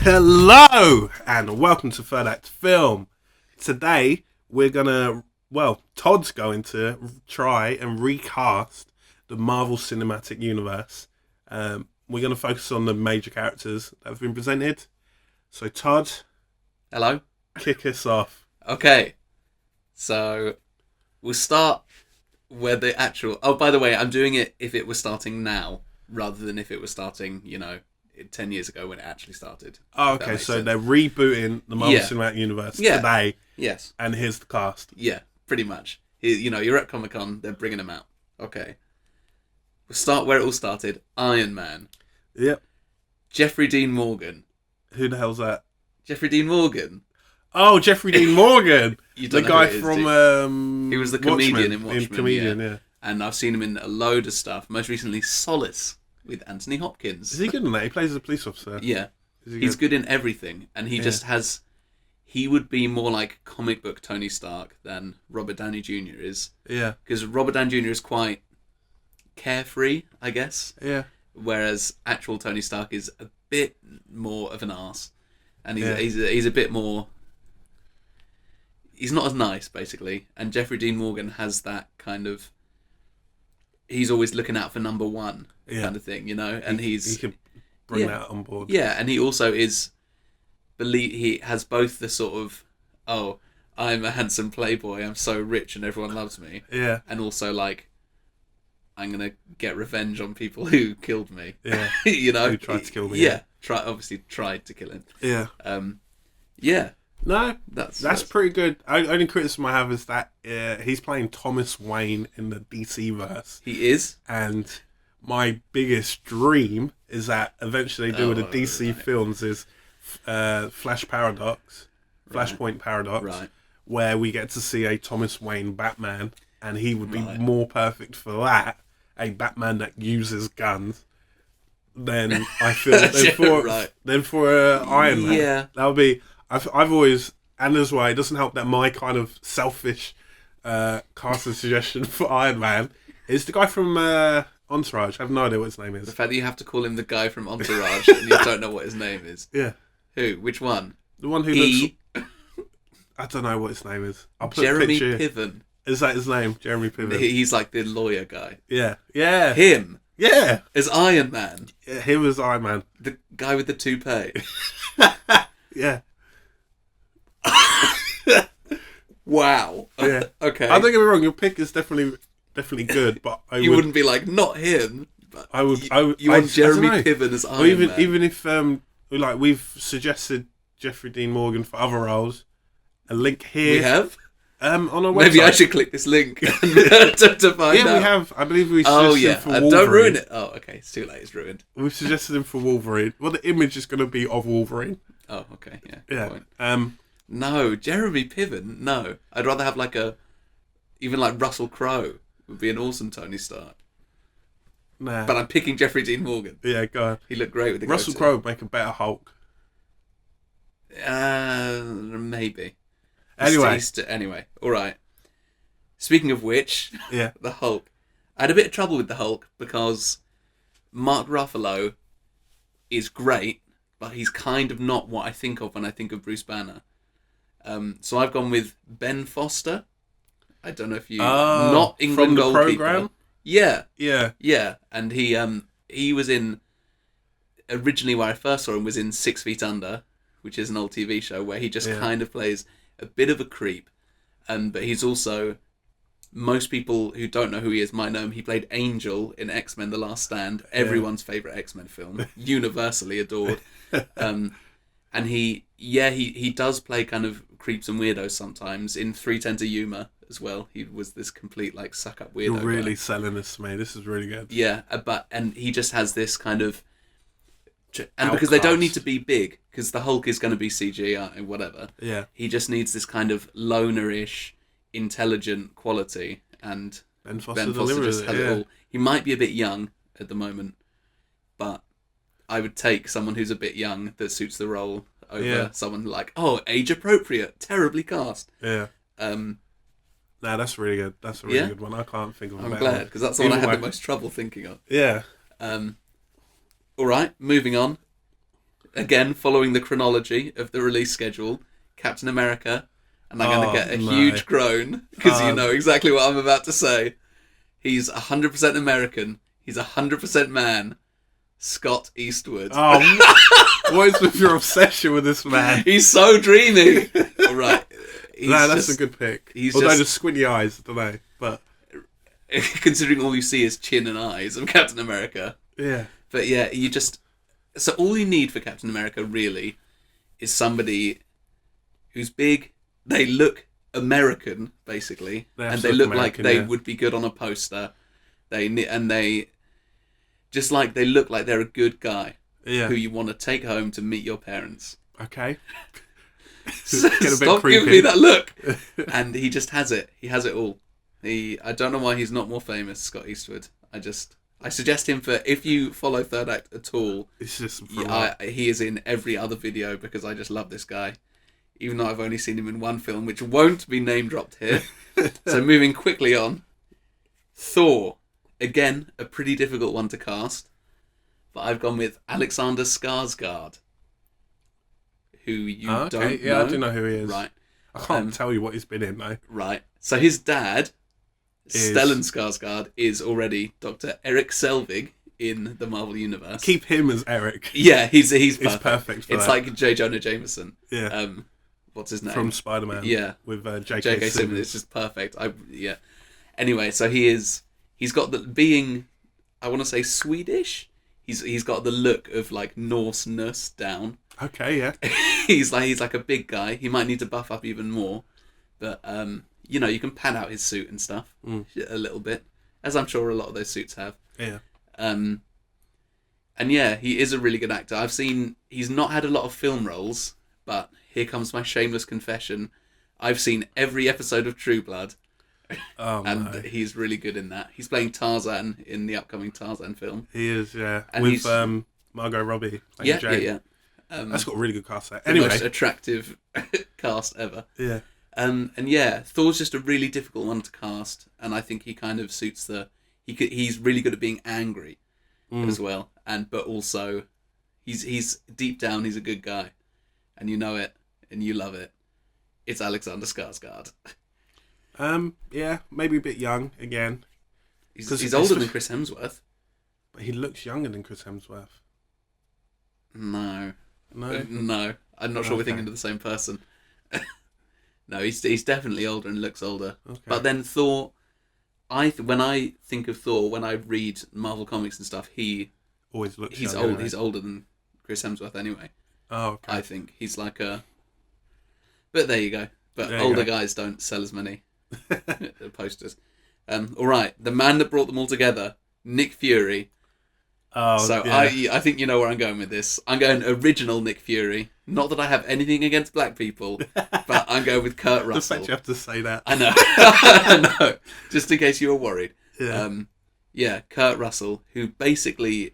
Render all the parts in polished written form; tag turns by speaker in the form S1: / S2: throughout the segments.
S1: Hello and welcome to Third Act Film. Today we're Todd's going to try and recast the Marvel Cinematic Universe. We're going to focus on the major characters that have been presented. So Todd,
S2: hello,
S1: kick us off.
S2: Okay, so we'll start where the actual... Oh, by the way, I'm doing it if it was starting now rather than if it was starting, 10 years ago when it actually started.
S1: Oh, okay, so they're rebooting the Marvel Cinematic Universe today.
S2: Yes.
S1: And here's the cast.
S2: Yeah, pretty much. You're at Comic-Con, they're bringing them out. Okay. We'll start where it all started. Ironman.
S1: Yep.
S2: Jeffrey Dean Morgan.
S1: Who the hell's that?
S2: Jeffrey Dean Morgan.
S1: Oh, Jeffrey Dean Morgan.
S2: The
S1: guy from...
S2: he was the comedian in Watchmen.
S1: Comedian, yeah.
S2: And I've seen him in a load of stuff. Most recently, Solace with Anthony Hopkins.
S1: Is he good in that? He plays as a police officer.
S2: Yeah. He's good in everything. And he just has... He would be more like comic book Tony Stark than Robert Downey Jr. is.
S1: Yeah.
S2: Because Robert Downey Jr. is quite carefree, I guess.
S1: Yeah.
S2: Whereas actual Tony Stark is a bit more of an arse. And he's a bit more... He's not as nice, basically. And Jeffrey Dean Morgan has that kind of... He's always looking out for number one kind of thing, And he
S1: can bring that on board.
S2: Yeah, and he also is... He has both the sort of, oh, I'm a handsome playboy, I'm so rich and everyone loves me.
S1: Yeah.
S2: And also, like, I'm going to get revenge on people who killed me.
S1: Yeah.
S2: Who
S1: tried to kill me.
S2: Yeah. Obviously tried to kill him.
S1: Yeah.
S2: Yeah.
S1: No, that's pretty good. Only criticism I have is that he's playing Thomas Wayne in the DC verse.
S2: He is.
S1: And my biggest dream is that eventually doing the DC films is Flashpoint Paradox, where we get to see a Thomas Wayne Batman, and he would be more perfect for that. A Batman that uses guns. Then I feel then for Iron Man.
S2: Yeah,
S1: that would be. I've always, and as well, it doesn't help that my kind of selfish casting suggestion for Iron Man is the guy from Entourage. I have no idea what his name is.
S2: The fact that you have to call him the guy from Entourage and you don't know what his name is.
S1: Yeah.
S2: Who? Which one?
S1: The one who looks... I don't know what his name is. I'll put
S2: Jeremy
S1: a picture.
S2: Piven.
S1: Is that his name? Jeremy Piven.
S2: He's like the lawyer guy.
S1: Yeah. Yeah.
S2: Him.
S1: Yeah.
S2: As Iron Man.
S1: Yeah, him as Iron Man.
S2: The guy with the toupee.
S1: Yeah.
S2: Wow.
S1: Yeah.
S2: Okay.
S1: I don't get me wrong. Your pick is definitely good, but
S2: you wouldn't be like, not him. But
S1: I would.
S2: You want Jeremy Piven as Iron Man.
S1: Even if we've suggested Jeffrey Dean Morgan for other roles, a link here.
S2: We have.
S1: On our website.
S2: Maybe I should click this link to find out.
S1: Yeah, we have. I believe we suggested him for Wolverine.
S2: Don't ruin it. Oh, okay. It's too late. It's ruined.
S1: We've suggested him for Wolverine. Well, the image is going to be of Wolverine.
S2: Oh, okay. Yeah.
S1: Yeah.
S2: Point. No, Jeremy Piven. No, I'd rather have even like Russell Crowe would be an awesome Tony Stark.
S1: Nah.
S2: But I'm picking Jeffrey Dean Morgan.
S1: Yeah, go on.
S2: He looked great with the
S1: Russell Crowe would make a better Hulk.
S2: Maybe.
S1: Anyway,
S2: all right. Speaking of which, the Hulk. I had a bit of trouble with the Hulk because Mark Ruffalo is great, but he's kind of not what I think of when I think of Bruce Banner. So I've gone with Ben Foster. I don't know if you... not England
S1: from the
S2: goalkeeper.
S1: Programme?
S2: Yeah.
S1: Yeah.
S2: Yeah, and he was in... Originally, where I first saw him was in 6 Feet Under, which is an old TV show where he just kind of plays a bit of a creep. But he's also... Most people who don't know who he is might know him. He played Angel in X-Men The Last Stand, everyone's favourite X-Men film, universally adored. And he does play kind of creeps and weirdos sometimes. In 310 to Yuma as well, he was this complete suck-up weirdo.
S1: You're really
S2: guy.
S1: selling this to me. This is really good.
S2: Yeah, and he just has this kind of... And because they don't need to be big, because the Hulk is going to be CGI, whatever.
S1: Yeah.
S2: He just needs this kind of loner-ish, intelligent quality, and
S1: Ben Foster
S2: just has it all. He might be a bit young at the moment, but I would take someone who's a bit young that suits the role over someone like, age appropriate, terribly cast.
S1: Yeah. Nah, that's really good. That's a really good one. I can't think of a better one.
S2: I'm glad, because that's the one I had the most trouble thinking of.
S1: Yeah.
S2: All right, moving on. again, following the chronology of the release schedule, Captain America, and I'm going to get a huge groan, because you know exactly what I'm about to say. He's 100% American. He's 100% man. Scott Eastwood.
S1: Oh, what is with your obsession with this man?
S2: He's so dreamy. All right.
S1: No, that's a good pick. Although the squinty eyes, I don't know. But
S2: considering all you see is chin and eyes of Captain America.
S1: Yeah.
S2: But yeah, you just... So all you need for Captain America, really, is somebody who's big. They look American, basically. And they look American, like they would be good on a poster. They look like they're a good guy who you want to take home to meet your parents.
S1: Okay.
S2: Stop giving me that look. And he just has it. He has it all. I don't know why he's not more famous, Scott Eastwood. I suggest him for, if you follow Third Act at all,
S1: it's just
S2: he is in every other video, because I just love this guy. Even though I've only seen him in one film, which won't be name dropped here. So moving quickly on. Thor. Again, a pretty difficult one to cast. But I've gone with Alexander Skarsgård. Who you don't know.
S1: Yeah, I do know who he is.
S2: Right.
S1: I can't tell you what he's been in, though.
S2: Right. So his dad, Stellan Skarsgård, is already Dr. Eric Selvig in the Marvel Universe.
S1: Keep him as Eric.
S2: Yeah, he's perfect.
S1: Perfect for
S2: it's
S1: that.
S2: like J. Jonah Jameson.
S1: Yeah.
S2: What's his name?
S1: From Spider-Man.
S2: Yeah.
S1: With J.K. Simmons.
S2: It's just perfect. Yeah. Anyway, so he's got being, I want to say Swedish. He's got the look of like Norse down.
S1: Okay, yeah.
S2: he's like a big guy. He might need to buff up even more, but you can pan out his suit and stuff a little bit, as I'm sure a lot of those suits have.
S1: Yeah.
S2: And yeah, he is a really good actor. He's not had a lot of film roles, but here comes my shameless confession. I've seen every episode of True Blood. And he's really good in that. He's playing Tarzan in the upcoming Tarzan film.
S1: He is, yeah.
S2: And
S1: with Margot Robbie.
S2: Yeah.
S1: That's got a really good cast there.
S2: Anyway, the most attractive cast ever.
S1: Yeah.
S2: And yeah, Thor's just a really difficult one to cast, and I think he kind of suits he's really good at being angry as well, but also he's deep down he's a good guy, and you know it and you love it. It's Alexander Skarsgård.
S1: Yeah, maybe a bit young again.
S2: He's older than Chris Hemsworth.
S1: But he looks younger than Chris Hemsworth.
S2: No.
S1: No?
S2: I'm not sure we're thinking of the same person. No, he's definitely older and looks older.
S1: Okay.
S2: But then Thor, when I think of Thor, when I read Marvel comics and stuff, he
S1: always looks
S2: he's
S1: younger,
S2: old. He's older than Chris Hemsworth anyway.
S1: Oh, okay.
S2: I think he's like a. But there you go. But older guys don't sell as many posters. All right, the man that brought them all together, Nick Fury.
S1: Oh,
S2: so
S1: yeah.
S2: I think you know where I'm going with this. I'm going original Nick Fury. Not that I have anything against black people, but I'm going with Kurt Russell.
S1: The fact you have to say that.
S2: I know. I know. Just in case you were worried.
S1: Yeah.
S2: Kurt Russell, who basically,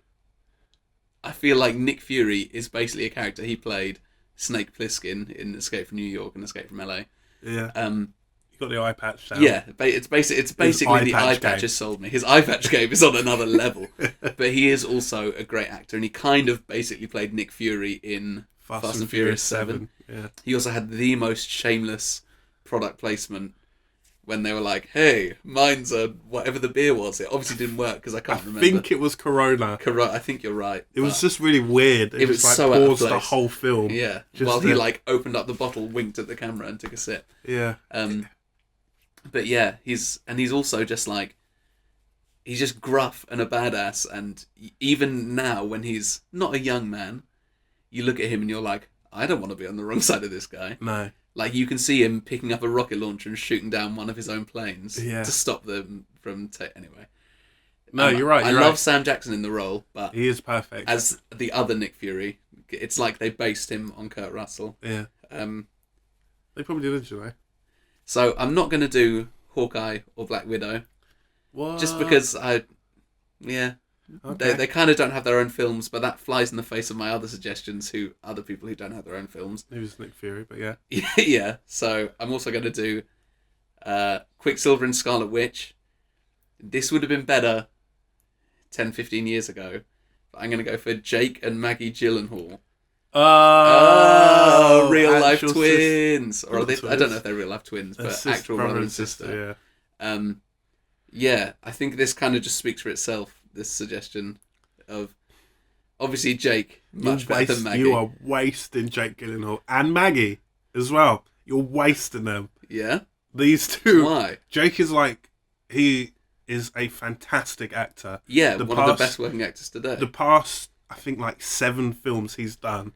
S2: I feel like Nick Fury is basically a character he played Snake Plissken in Escape from New York and Escape from LA.
S1: Yeah. You got the eye patch down.
S2: Yeah, it's basically the eye patch has sold me. His eye patch game is on another level. But he is also a great actor, and he kind of basically played Nick Fury in Fast and Furious 7.
S1: Yeah.
S2: He also had the most shameless product placement when they were like, hey, mine's a whatever the beer was. It obviously didn't work because I can't remember.
S1: I think it was Corona.
S2: I think you're right.
S1: It was just really weird.
S2: It was
S1: like
S2: so out of
S1: paused
S2: place.
S1: the whole film.
S2: Yeah. While he like opened up the bottle, winked at the camera and took a sip.
S1: Yeah.
S2: But yeah, he's also just like, he's just gruff and a badass, and even now when he's not a young man, you look at him and you're like, I don't want to be on the wrong side of this guy.
S1: No.
S2: Like, you can see him picking up a rocket launcher and shooting down one of his own planes
S1: to
S2: stop them from... Anyway.
S1: No, you're right.
S2: I love Sam Jackson in the role, but...
S1: He is perfect.
S2: As the other Nick Fury, it's like they based him on Kurt Russell.
S1: Yeah. They probably did, didn't they?
S2: So, I'm not going to do Hawkeye or Black Widow.
S1: What?
S2: Just because Yeah. Okay. They kind of don't have their own films, but that flies in the face of my other suggestions, other people who don't have their own films.
S1: It was Nick Fury, but yeah.
S2: Yeah, so I'm also going to do Quicksilver and Scarlet Witch. This would have been better 10, 15 years ago, but I'm going to go for Jake and Maggie Gyllenhaal
S1: Oh,
S2: real life
S1: actual
S2: twins, or are they?
S1: twins.
S2: I don't know if they're real life twins, but actual brother and sister.
S1: Yeah.
S2: Yeah, I think this kind of just speaks for itself. This suggestion of obviously Jake much better than Maggie.
S1: You are wasting Jake Gyllenhaal and Maggie as well. You're wasting them.
S2: Yeah.
S1: These two.
S2: Why?
S1: Jake is he is a fantastic actor.
S2: Yeah, one of the best working actors today.
S1: The past, I think, 7 films he's done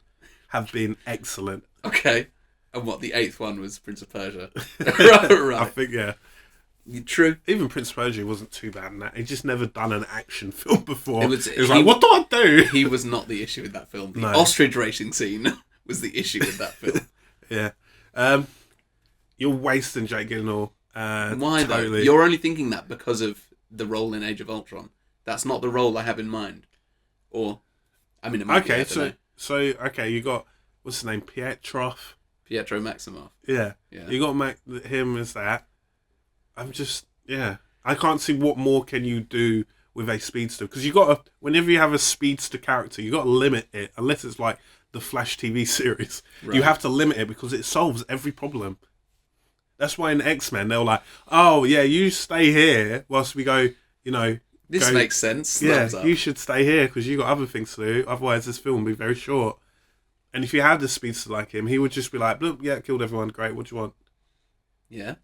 S1: have been excellent.
S2: Okay. And what, the 8th one was Prince of Persia? right.
S1: I think, yeah.
S2: True.
S1: Even Prince of Persia wasn't too bad in that. He'd just never done an action film before. It was
S2: like,
S1: what do I do?
S2: He was not the issue with that film. The ostrich racing scene was the issue with that film.
S1: Yeah. You're wasting Jake Gyllenhaal.
S2: Why
S1: totally.
S2: though? You're only thinking that because of the role in Age of Ultron. That's not the role I have in mind. Or, I mean, it might
S1: okay,
S2: be,
S1: so you got, what's his name, Pietro
S2: Maximoff.
S1: Yeah. You got him as that. I can't see what more can you do with a speedster, because whenever you have a speedster character, you got to limit it, unless it's like the Flash TV series. Right. You have to limit it because it solves every problem. That's why in X-Men they're like, oh yeah, you stay here whilst we go,
S2: This makes sense.
S1: Yeah, you should stay here because you got other things to do. Otherwise, this film will be very short. And if you had a speedster like him, he would just be like, "Look, yeah, killed everyone. Great. What do you want?"
S2: Yeah.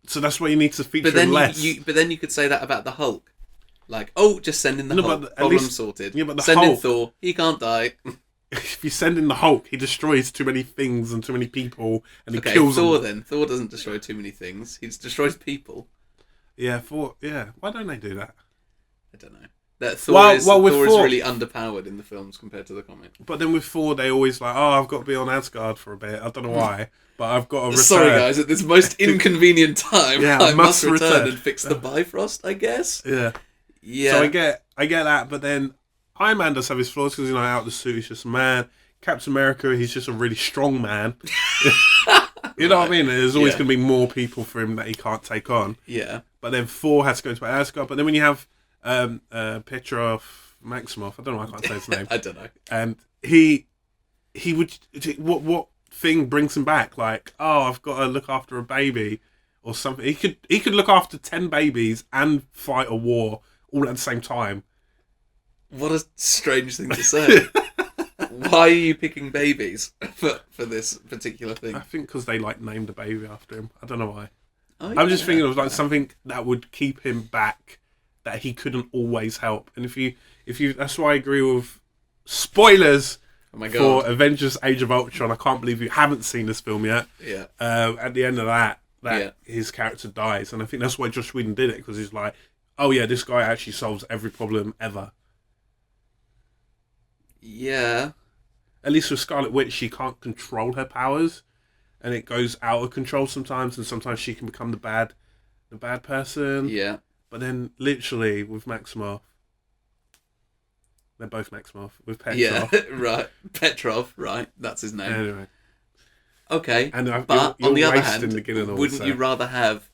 S1: So that's why you need to feature him less.
S2: But then you could say that about the Hulk. Like, oh, just send in the Hulk. Problem sorted.
S1: Yeah, but
S2: send in Thor. He can't die.
S1: If you send in the Hulk, he destroys too many things and too many people, and he kills
S2: Thor
S1: them.
S2: Then Thor doesn't destroy too many things. He destroys people.
S1: Yeah, Thor. Yeah, why don't they do that?
S2: I don't know. That Thor is really underpowered in the films compared to the comic.
S1: But then with Thor, they always like, oh, I've got to be on Asgard for a bit. I don't know why, but I've got to return.
S2: Sorry, guys, at this most inconvenient time,
S1: yeah,
S2: I must return and fix the Bifrost, I guess.
S1: Yeah. So I get that, but then Iron Man does have his flaws because out of the suit, he's just a man. Captain America, he's just a really strong man. You know what I mean? There's always going to be more people for him that he can't take on.
S2: Yeah.
S1: But then Thor has to go to Asgard. But then when you have Pietro Maximoff, I don't know why I can't say his name.
S2: I don't know.
S1: And he would, what thing brings him back? Like, oh, I've got to look after a baby or something. He could look after 10 babies and fight a war all at the same time.
S2: What a strange thing to say. Why are you picking babies for this particular thing?
S1: I think because they named a baby after him. I don't know why.
S2: I'm
S1: just thinking of something that would keep him back, that he couldn't always help. And if you, that's why I agree with spoilers for Avengers: Age of Ultron. I can't believe you haven't seen this film yet.
S2: Yeah.
S1: At the end of that his character dies, and I think that's why Joss Whedon did it, because he's like, oh yeah, this guy actually solves every problem ever.
S2: Yeah.
S1: At least with Scarlet Witch, she can't control her powers, and it goes out of control sometimes, and sometimes she can become the bad person.
S2: Yeah.
S1: But then, literally, with Maximoff, they're both Maximoff. With Petrov.
S2: Yeah, right. Petrov, right. That's his name.
S1: Anyway.
S2: Okay.
S1: And
S2: but
S1: you're
S2: on the other hand,
S1: wouldn't
S2: you rather have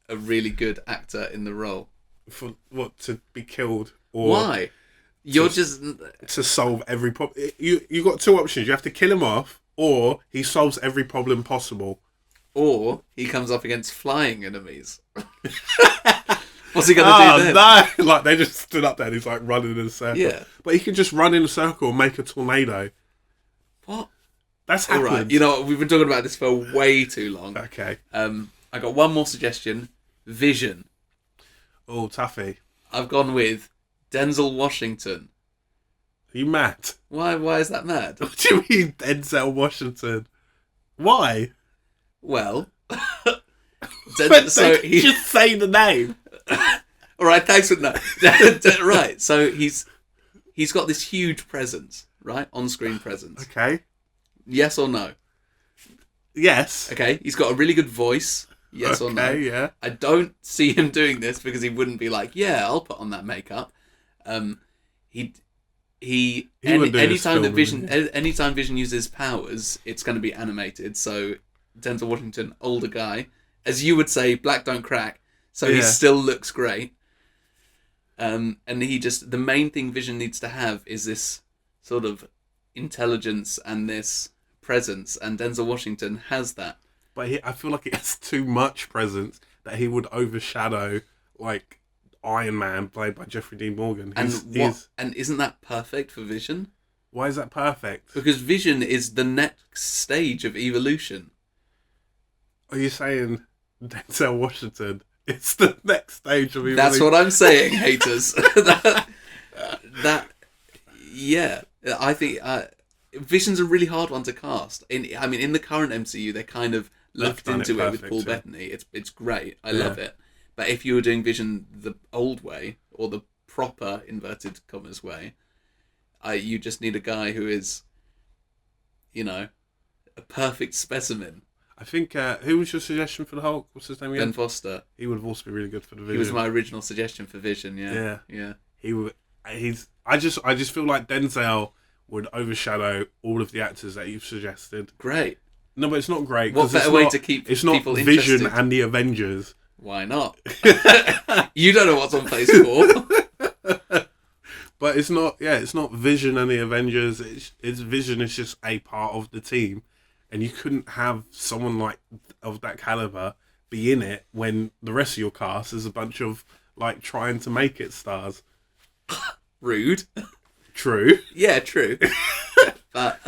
S2: a really good actor in the role?
S1: For what, to be killed? Or
S2: why? You're just
S1: to solve every problem. You got two options. You have to kill him off, or he solves every problem possible,
S2: or he comes up against flying enemies. What's he gonna do then?
S1: No, like they just stood up there and he's running in a circle.
S2: Yeah,
S1: but he can just run in a circle and make a tornado.
S2: What?
S1: That's happened.
S2: All right. You know, we've been talking about this for way too long.
S1: Okay.
S2: I got one more suggestion. Vision.
S1: Oh, Tuffy.
S2: I've gone with Denzel Washington.
S1: Are you mad?
S2: Why is that mad?
S1: What do you mean Denzel Washington? Why?
S2: Well,
S1: just say the name.
S2: All right, thanks for that. Right, so he's got this huge presence, right? On-screen presence.
S1: Okay.
S2: Yes or no?
S1: Yes.
S2: Okay, he's got a really good voice. Yes or no?
S1: Yeah.
S2: I don't see him doing this because he wouldn't be like, yeah, I'll put on that makeup. Anytime Vision uses powers, it's going to be animated. So Denzel Washington, older guy, as you would say, black don't crack. So he still looks great. And the main thing Vision needs to have is this sort of intelligence and this presence, and Denzel Washington has that.
S1: But I feel like it's too much presence that he would overshadow, like, Iron Man, played by Jeffrey Dean Morgan.
S2: And isn't that perfect for Vision?
S1: Why is that perfect?
S2: Because Vision is the next stage of evolution.
S1: Are you saying Denzel Washington is the next stage of evolution?
S2: That's what I'm saying, haters. Yeah. I think Vision's a really hard one to cast. In the current MCU, they kind of left into it with Paul Bettany. It's great. I love it. But if you were doing Vision the old way, or the proper, inverted commas way, you just need a guy who is, a perfect specimen.
S1: I think, who was your suggestion for the Hulk? What's his name again?
S2: Ben Foster.
S1: He would have also been really good for the Vision.
S2: He was my original suggestion for Vision, yeah.
S1: He would. I just feel like Denzel would overshadow all of the actors that you've suggested.
S2: Great.
S1: No, but it's not great.
S2: What better way to keep
S1: it's not
S2: people
S1: Vision
S2: interested?
S1: and the Avengers.
S2: Why not? You don't know what's on phase 4.
S1: But it's not Vision and the Avengers. It's Vision is just a part of the team, and you couldn't have someone of that caliber be in it when the rest of your cast is a bunch of trying to make it stars.
S2: Rude.
S1: True.
S2: Yeah, true. But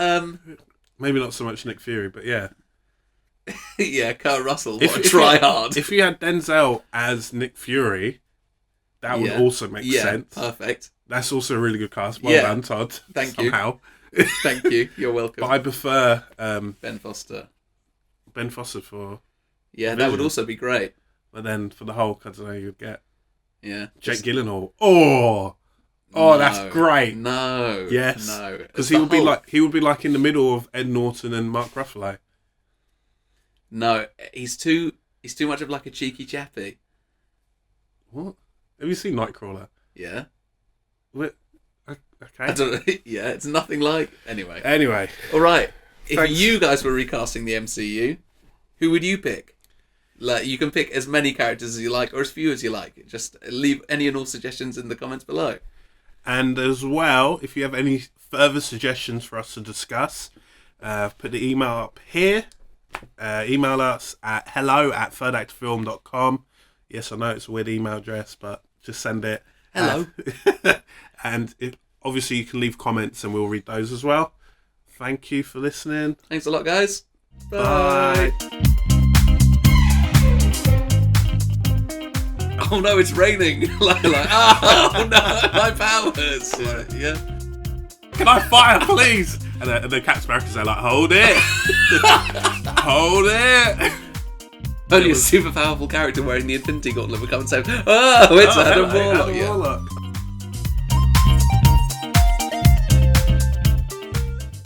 S1: maybe not so much Nick Fury, but yeah.
S2: Yeah, Kurt Russell. Try hard.
S1: If you had Denzel as Nick Fury, that would also make sense.
S2: Perfect.
S1: That's also a really good cast. Well done, Todd.
S2: Thank
S1: you.
S2: Thank you. You're welcome.
S1: But I prefer
S2: Ben Foster.
S1: Ben Foster for
S2: Vision. That would also be great.
S1: But then for the Hulk, I don't know who you'd get.
S2: Yeah.
S1: Jake Gyllenhaal. No, that's great.
S2: No.
S1: Yes.
S2: No.
S1: Because he would be like in the middle of Ed Norton and Mark Ruffalo.
S2: No, he's too much of like a cheeky chappy.
S1: What? Have you seen Nightcrawler?
S2: Yeah.
S1: What? Okay.
S2: I don't know. Yeah, it's nothing like.
S1: Anyway.
S2: All right. If
S1: Thanks.
S2: you guys were recasting the MCU, who would you pick? You can pick as many characters as you like, or as few as you like. Just leave any and all suggestions in the comments below. And
S1: as well, if you have any further suggestions for us to discuss, put the email up here. Email us at hello@thirdactfilm.com. Yes, I know it's a weird email address, but just send it.
S2: Hello.
S1: And obviously you can leave comments and we'll read those as well. Thank you for listening.
S2: Thanks a lot, guys.
S1: Bye.
S2: Oh no, it's raining. Oh no, my powers. Yeah.
S1: Can I fire, please? And the Captain America's are like, hold it. Hold it.
S2: Only a super powerful character wearing the Infinity Gauntlet would come and say, oh, it's Adam Warlock.
S1: Warlock.